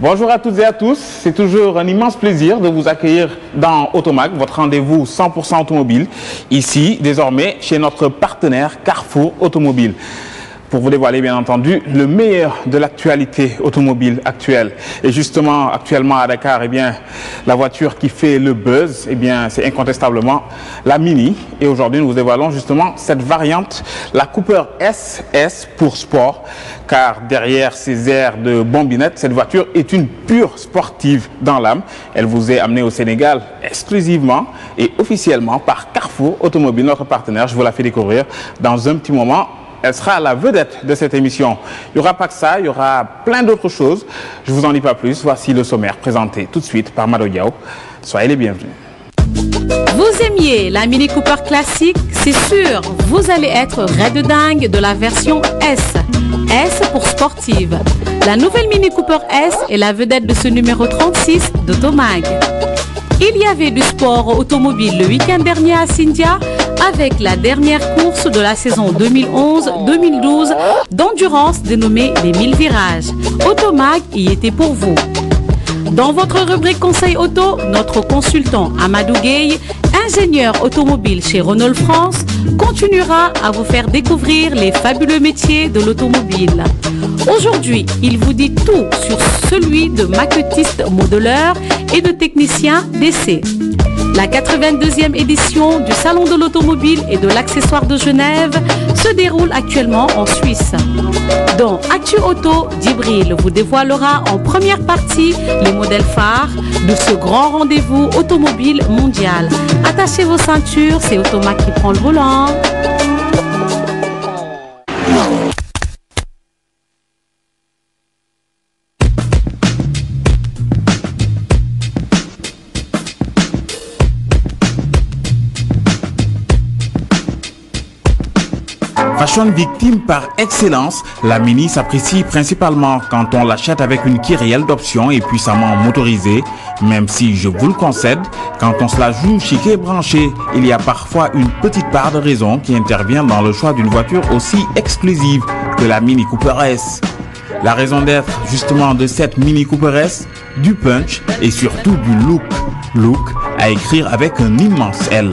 Bonjour à toutes et à tous, c'est toujours un immense plaisir de vous accueillir dans Automag, votre rendez-vous 100% automobile, ici désormais chez notre partenaire Carrefour Automobile. Pour vous dévoiler bien entendu le meilleur de l'actualité automobile actuelle. Et justement, actuellement à Dakar, la voiture qui fait le buzz, c'est incontestablement la Mini. Et aujourd'hui, nous vous dévoilons justement cette variante, la Cooper SS pour sport. Car derrière ces airs de bombinette, cette voiture est une pure sportive dans l'âme. Elle vous est amenée au Sénégal exclusivement et officiellement par Carrefour Automobile, notre partenaire. Je vous la fais découvrir dans un petit moment. Elle sera la vedette de cette émission. Il n'y aura pas que ça, il y aura plein d'autres choses. Je ne vous en dis pas plus. Voici le sommaire présenté tout de suite par Mado Diao. Soyez les bienvenus. Vous aimiez la Mini Cooper classique? C'est sûr, vous allez être raide dingue de la version S. S pour sportive. La nouvelle Mini Cooper S est la vedette de ce numéro 36 d'Automag. Il y avait du sport automobile le week-end dernier à Sindia avec la dernière course de la saison 2011-2012 d'endurance dénommée les 1000 virages. Automag y était pour vous. Dans votre rubrique Conseil Auto, notre consultant Amadou Gueye, ingénieur automobile chez Renault France, continuera à vous faire découvrir les fabuleux métiers de l'automobile. Aujourd'hui, il vous dit tout sur celui de maquettiste modeleur et de technicien d'essai. La 82e édition du Salon de l'Automobile et de l'Accessoire de Genève se déroule actuellement en Suisse. Dans Actu Auto, Djibril vous dévoilera en première partie les modèles phares de ce grand rendez-vous automobile mondial. Attachez vos ceintures, c'est Automag qui prend le volant. Fashion victime par excellence, la Mini s'apprécie principalement quand on l'achète avec une kyrielle d'options et puissamment motorisée. Même si, je vous le concède, quand on se la joue chic et branchée, il y a parfois une petite part de raison qui intervient dans le choix d'une voiture aussi exclusive que la Mini Cooper S. La raison d'être justement de cette Mini Cooper S, du punch et surtout du look. Look à écrire avec un immense L.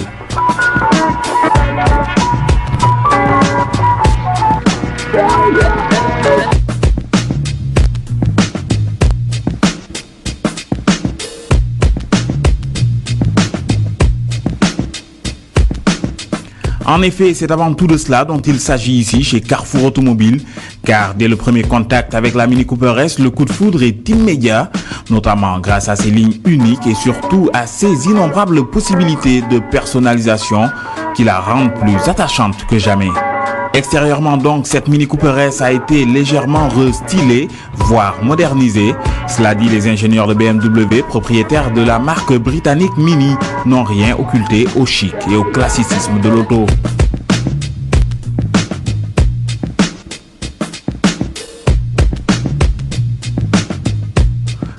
En effet, c'est avant tout de cela dont il s'agit ici chez Carrefour Automobile, car dès le premier contact avec la Mini Cooper S, le coup de foudre est immédiat, notamment grâce à ses lignes uniques et surtout à ses innombrables possibilités de personnalisation qui la rendent plus attachante que jamais. Extérieurement donc, cette Mini Cooper S a été légèrement restylée, voire modernisée. Cela dit, les ingénieurs de BMW, propriétaires de la marque britannique Mini, n'ont rien occulté au chic et au classicisme de l'auto.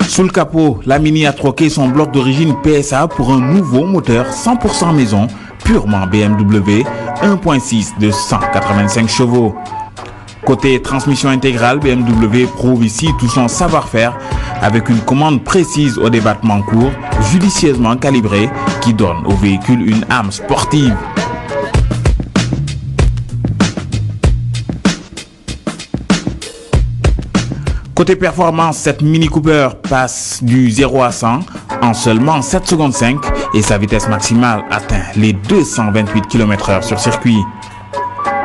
Sous le capot, la Mini a troqué son bloc d'origine PSA pour un nouveau moteur 100% maison, purement BMW, 1.6 de 185 chevaux. Côté transmission intégrale, BMW prouve ici tout son savoir-faire avec une commande précise au débattement court, judicieusement calibrée, qui donne au véhicule une âme sportive. Côté performance, cette Mini Cooper passe du 0 à 100 en seulement 7 secondes 5 et sa vitesse maximale atteint les 228 km/h sur circuit.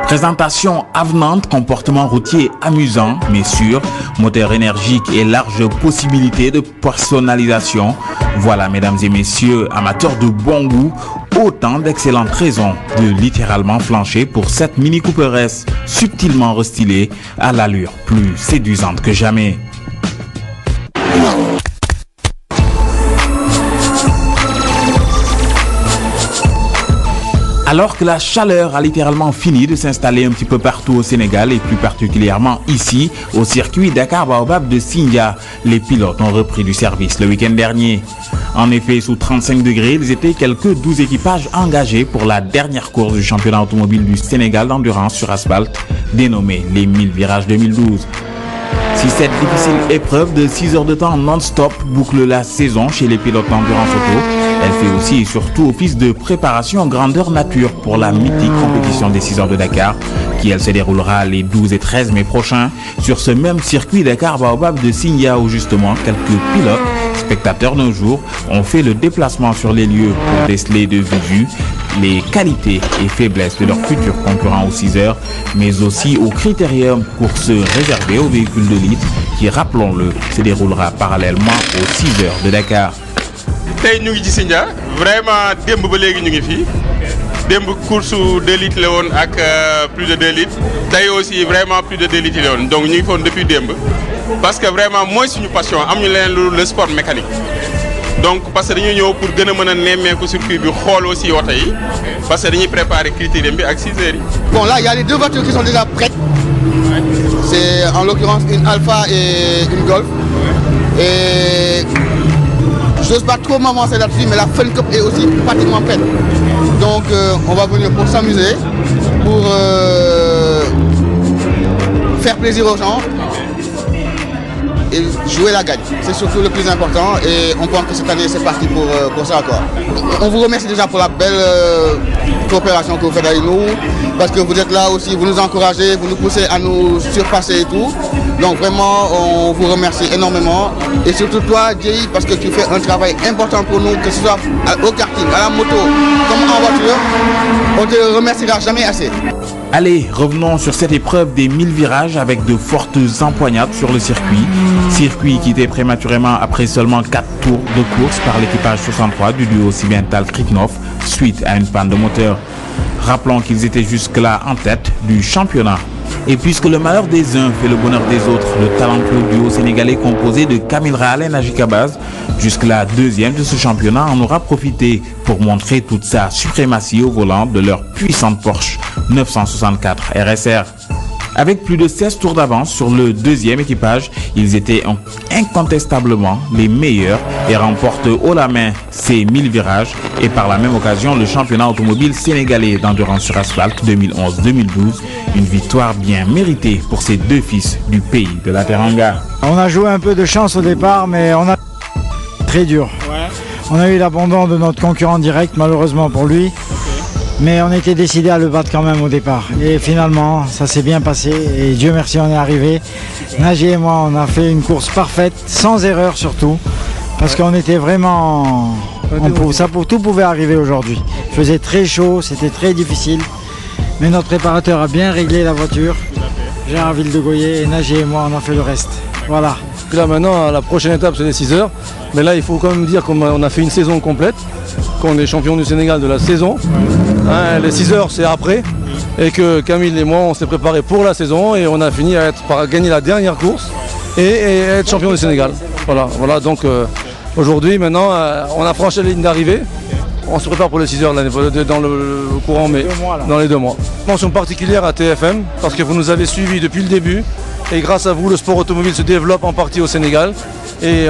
Présentation avenante, comportement routier amusant mais sûr, moteur énergique et large possibilité de personnalisation. Voilà, mesdames et messieurs, amateurs de bon goût, autant d'excellentes raisons de littéralement flancher pour cette Mini Cooper S subtilement restylée à l'allure plus séduisante que jamais. Alors que la chaleur a littéralement fini de s'installer un petit peu partout au Sénégal et plus particulièrement ici, au circuit Dakar-Baobab de Sindia, les pilotes ont repris du service le week-end dernier. En effet, sous 35 degrés, ils étaient quelques 12 équipages engagés pour la dernière course du championnat automobile du Sénégal d'endurance sur asphalte, dénommée les 1000 virages 2012. Si cette difficile épreuve de 6 heures de temps non-stop boucle la saison chez les pilotes d'endurance auto, elle fait aussi et surtout office de préparation en grandeur nature pour la mythique compétition des 6 heures de Dakar, qui elle se déroulera les 12 et 13 mai prochains sur ce même circuit Dakar Baobab de Sindia, où justement quelques pilotes, spectateurs d'un jour, ont fait le déplacement sur les lieux pour déceler de visu les qualités et faiblesses de leurs futurs concurrents aux 6 heures, mais aussi au critérium course réservé aux véhicules de l'élite qui, rappelons-le, se déroulera parallèlement aux 6 heures de Dakar. tey ñu ngi ci Sindia vraiment démb ba léegi ñu ngi fii démb course 2 litres la woon ak plus de 2 litres tey aussi vraiment plus de 2 litres la woon donc ñu ngi foon depuis démb parce que vraiment mooy suñu passion am ñu leneen lu le sport mécanique donc parce que dañuy ñëw pour gën a mën a nemmeeku circuit bi xool aussi oto yi parce que dañuy préparer critérium bi ak 6 heures yi. Bon, là il y a les 2 voitures qui sont déjà prêtes. C'est en l'occurrence une Alpha et une Golf. Et j'ose pas trop m'avancer là-dessus, mais la Fun Cup est aussi pratiquement prête. Donc on va venir pour s'amuser, pour faire plaisir aux gens et jouer la gagne. C'est surtout le plus important et on pense que cette année c'est parti pour ça, quoi. On vous remercie déjà pour la belle coopération que vous faites avec nous, parce que vous êtes là aussi, vous nous encouragez, vous nous poussez à nous surpasser et tout. Donc vraiment, on vous remercie énormément. Et surtout toi, Jay, parce que tu fais un travail important pour nous, que ce soit au karting, à la moto, comme en voiture. On ne te remerciera jamais assez. Allez, revenons sur cette épreuve des 1000 virages avec de fortes empoignades sur le circuit. Circuit quitté prématurément après seulement 4 tours de course par l'équipage 63 du duo Sibental-Kriknov suite à une panne de moteur. Rappelons qu'ils étaient jusque-là en tête du championnat. Et puisque le malheur des uns fait le bonheur des autres, le talentueux duo sénégalais composé de Kamil Rahal et Najik Abaz, jusque-là deuxième de ce championnat, en aura profité pour montrer toute sa suprématie au volant de leur puissante Porsche 964 RSR. Avec plus de 16 tours d'avance sur le deuxième équipage, ils étaient incontestablement les meilleurs et remportent haut la main ces 1000 virages et par la même occasion le championnat automobile sénégalais d'endurance sur asphalte 2011-2012. Une victoire bien méritée pour ces deux fils du pays de la Teranga. On a joué un peu de chance au départ, mais on a très dur. On a eu l'abandon de notre concurrent direct, malheureusement pour lui. Mais on était décidé à le battre quand même au départ. Et finalement, ça s'est bien passé. Et Dieu merci, on est arrivé. Nagy et moi, on a fait une course parfaite, sans erreur surtout. Parce qu'on était vraiment... tout pouvait arriver aujourd'hui. Il faisait très chaud, c'était très difficile. Mais notre préparateur a bien réglé la voiture. Gérard Villedegoyer et Nagy et moi, on a fait le reste. Voilà. Là maintenant, la prochaine étape, c'est les 6 heures. Mais là, il faut quand même dire qu'on a fait une saison complète, qu'on est champion du Sénégal de la saison. Hein, les 6 heures, c'est après. Et que Camille et moi, on s'est préparé pour la saison et on a fini par gagner la dernière course et être champion du Sénégal. Voilà. Donc aujourd'hui, maintenant, on a franchi la ligne d'arrivée. On se prépare pour les 6 heures dans le courant mai, dans les 2 mois. Mention particulière à TFM, parce que vous nous avez suivis depuis le début. Et grâce à vous, le sport automobile se développe en partie au Sénégal. Et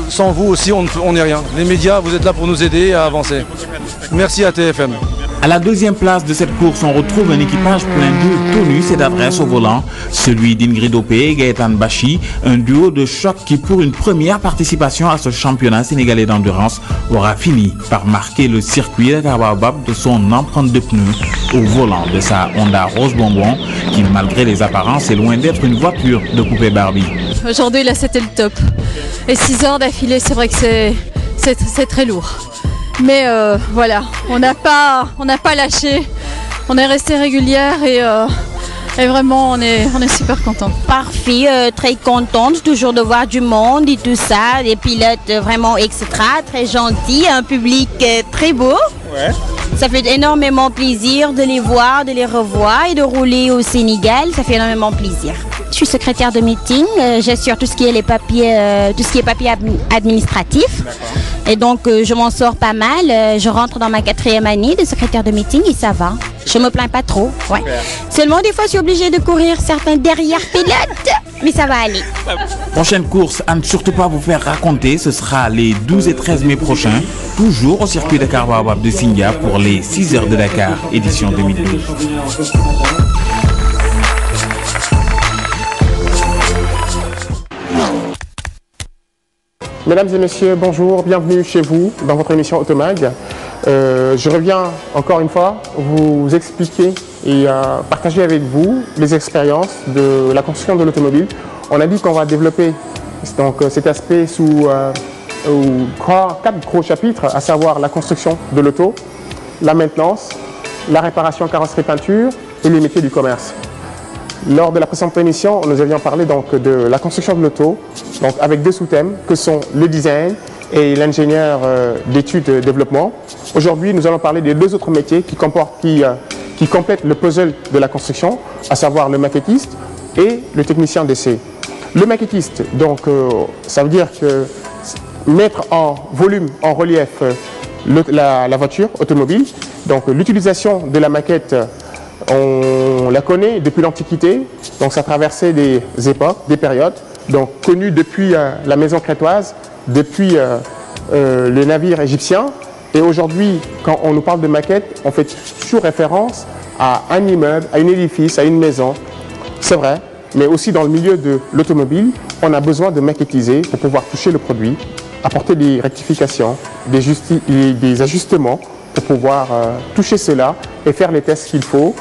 sans vous aussi, on n'est rien. Les médias, vous êtes là pour nous aider à avancer. Merci à TFM. À la deuxième place de cette course, on retrouve un équipage plein de tonus et d'adresse au volant, celui d'Ingrid Opé et Gaëtan Bachi, un duo de choc qui, pour une première participation à ce championnat sénégalais d'endurance, aura fini par marquer le circuit Dakar Baobab de son empreinte de pneus au volant de sa Honda Rose Bonbon, qui, malgré les apparences, est loin d'être une voiture de poupée Barbie. Aujourd'hui, là, c'était le top. Et 6 heures d'affilée, c'est vrai que c'est très lourd. Mais voilà, on n'a pas lâché, on est resté régulière et vraiment on est super contents. Parfait, très contente toujours de voir du monde et tout ça, des pilotes vraiment extra, très gentils, un public très beau. Ouais. Ça fait énormément plaisir de les voir, de les revoir et de rouler au Sénégal, ça fait énormément plaisir. Je suis secrétaire de meeting, j'assure tout ce qui est les papiers, administratifs. Et donc je m'en sors pas mal, je rentre dans ma 4e année de secrétaire de meeting et ça va. Je me plains pas trop. Ouais. Seulement des fois je suis obligée de courir certains derrière pilotes, mais ça va aller. Prochaine course à ne surtout pas vous faire raconter, ce sera les 12 et 13 mai prochains, toujours au circuit Dakar Baobab de Sindia pour les 6 heures de Dakar, édition 2012. Mesdames et messieurs, bonjour, bienvenue chez vous dans votre émission Automag. Je reviens encore une fois vous expliquer et partager avec vous les expériences de la construction de l'automobile. On a dit qu'on va développer donc, cet aspect sous 4 gros chapitres, à savoir la construction de l'auto, la maintenance, la réparation carrosserie peinture et les métiers du commerce. Lors de la précédente émission, nous avions parlé donc de la construction de l'auto, donc avec 2 sous-thèmes que sont le design et l'ingénieur d'études et développement. Aujourd'hui, nous allons parler des 2 autres métiers qui complètent le puzzle de la construction, à savoir le maquettiste et le technicien d'essai. Le maquettiste, donc, ça veut dire que mettre en volume, en relief la voiture automobile. Donc l'utilisation de la maquette, on la connaît depuis l'Antiquité, donc ça a traversé des époques, des périodes, donc connues depuis la maison crétoise, depuis les navires égyptiens. Et aujourd'hui, quand on nous parle de maquette, on fait toujours référence à un immeuble, à un édifice, à une maison. C'est vrai, mais aussi dans le milieu de l'automobile, on a besoin de maquettiser pour pouvoir toucher le produit, apporter des rectifications, des ajustements pour pouvoir toucher cela et faire les tests qu'il faut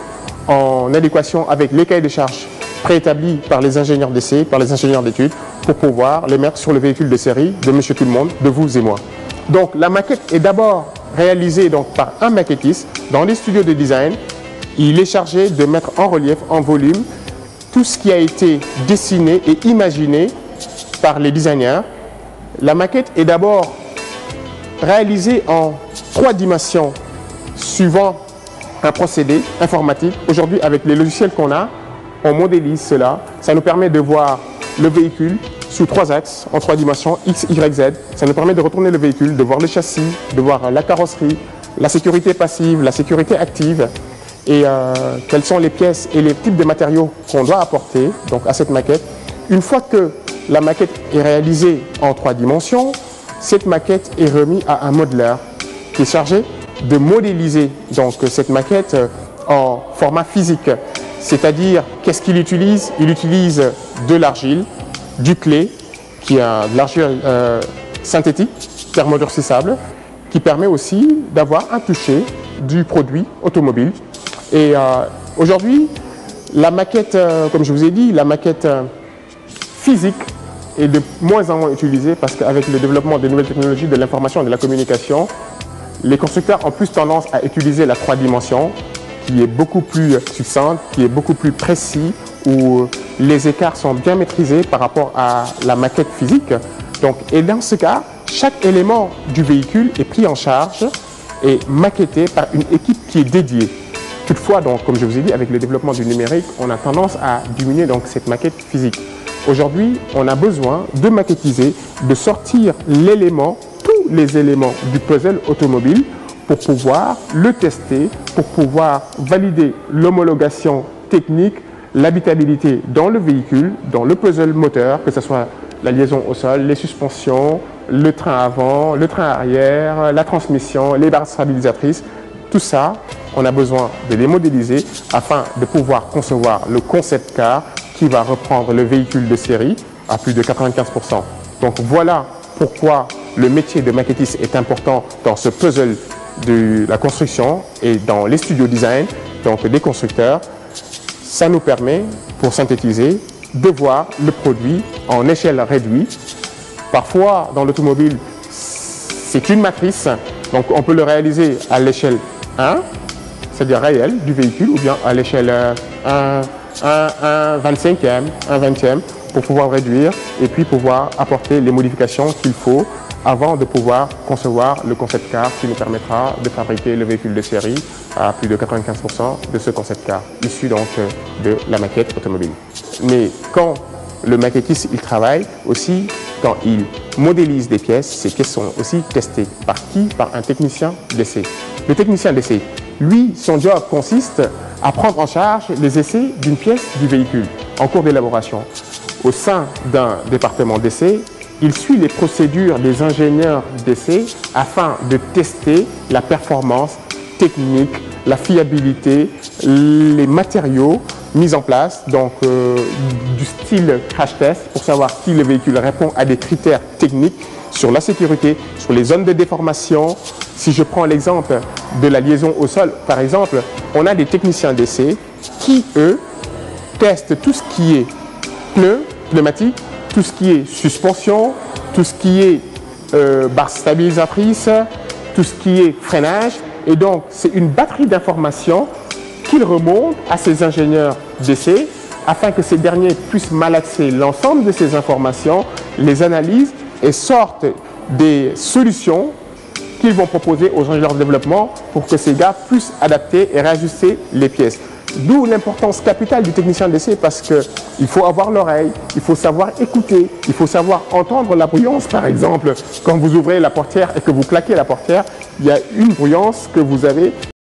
en adéquation avec les cahiers de charges préétablis par les ingénieurs d'essai, par les ingénieurs d'études, pour pouvoir les mettre sur le véhicule de série de Monsieur Tout-le-Monde, de vous et moi. Donc la maquette est d'abord réalisée donc, par un maquettiste dans les studios de design. Il est chargé de mettre en relief, en volume, tout ce qui a été dessiné et imaginé par les designers. La maquette est d'abord réalisée en 3 dimensions suivant un procédé informatique. Aujourd'hui, avec les logiciels qu'on a, on modélise cela. Ça nous permet de voir le véhicule sous 3 axes, en 3 dimensions, X, Y, Z. Ça nous permet de retourner le véhicule, de voir le châssis, de voir la carrosserie, la sécurité passive, la sécurité active et quelles sont les pièces et les types de matériaux qu'on doit apporter donc, à cette maquette. Une fois que la maquette est réalisée en 3 dimensions, cette maquette est remise à un modeleur qui est chargé de modéliser donc, cette maquette en format physique. C'est-à-dire, qu'est-ce qu'il utilise? Il utilise de l'argile, du clay, qui est de l'argile synthétique, thermodurcissable, qui permet aussi d'avoir un toucher du produit automobile. Et aujourd'hui, la maquette, comme je vous ai dit, la maquette physique est de moins en moins utilisée parce qu'avec le développement des nouvelles technologies de l'information et de la communication, les constructeurs ont plus tendance à utiliser la 3 dimensions qui est beaucoup plus succincte, qui est beaucoup plus précis, où les écarts sont bien maîtrisés par rapport à la maquette physique. Donc, et dans ce cas, chaque élément du véhicule est pris en charge et maquetté par une équipe qui est dédiée. Toutefois, donc, comme je vous ai dit, avec le développement du numérique, on a tendance à diminuer donc, cette maquette physique. Aujourd'hui, on a besoin de maquettiser, de sortir l'élément, tous les éléments du puzzle automobile pour pouvoir le tester, pour pouvoir valider l'homologation technique, l'habitabilité dans le véhicule, dans le puzzle moteur, que ce soit la liaison au sol, les suspensions, le train avant, le train arrière, la transmission, les barres stabilisatrices. Tout ça, on a besoin de les modéliser afin de pouvoir concevoir le concept car qui va reprendre le véhicule de série à plus de 95%. Donc voilà pourquoi le métier de maquettiste est important dans ce puzzle de la construction et dans les studios design, donc des constructeurs. Ça nous permet, pour synthétiser, de voir le produit en échelle réduite. Parfois, dans l'automobile, c'est une matrice, donc on peut le réaliser à l'échelle 1, c'est-à-dire réelle du véhicule, ou bien à l'échelle 1 25e, 1 20e, pour pouvoir réduire et puis pouvoir apporter les modifications qu'il faut avant de pouvoir concevoir le concept car qui nous permettra de fabriquer le véhicule de série à plus de 95% de ce concept car, issu donc de la maquette automobile. Mais quand le maquettiste il travaille aussi, quand il modélise des pièces, ces pièces sont aussi testées. Par qui? Par un technicien d'essai. Le technicien d'essai, lui, son job consiste à prendre en charge les essais d'une pièce du véhicule en cours d'élaboration. Au sein d'un département d'essai, il suit les procédures des ingénieurs d'essai afin de tester la performance technique, la fiabilité, les matériaux mise en place donc, du style crash test pour savoir si le véhicule répond à des critères techniques sur la sécurité, sur les zones de déformation. Si je prends l'exemple de la liaison au sol, par exemple, on a des techniciens d'essai qui, eux, testent tout ce qui est pneumatique, tout ce qui est suspension, tout ce qui est barre stabilisatrice, tout ce qui est freinage. Et donc, c'est une batterie d'informations qu'il remonte à ces ingénieurs d'essai afin que ces derniers puissent malaxer l'ensemble de ces informations, les analysent et sortent des solutions qu'ils vont proposer aux ingénieurs de développement pour que ces gars puissent adapter et réajuster les pièces. D'où l'importance capitale du technicien d'essai parce qu'il faut avoir l'oreille, il faut savoir écouter, il faut savoir entendre la bruyance. Par exemple, quand vous ouvrez la portière et que vous claquez la portière, il y a une bruyance que vous avez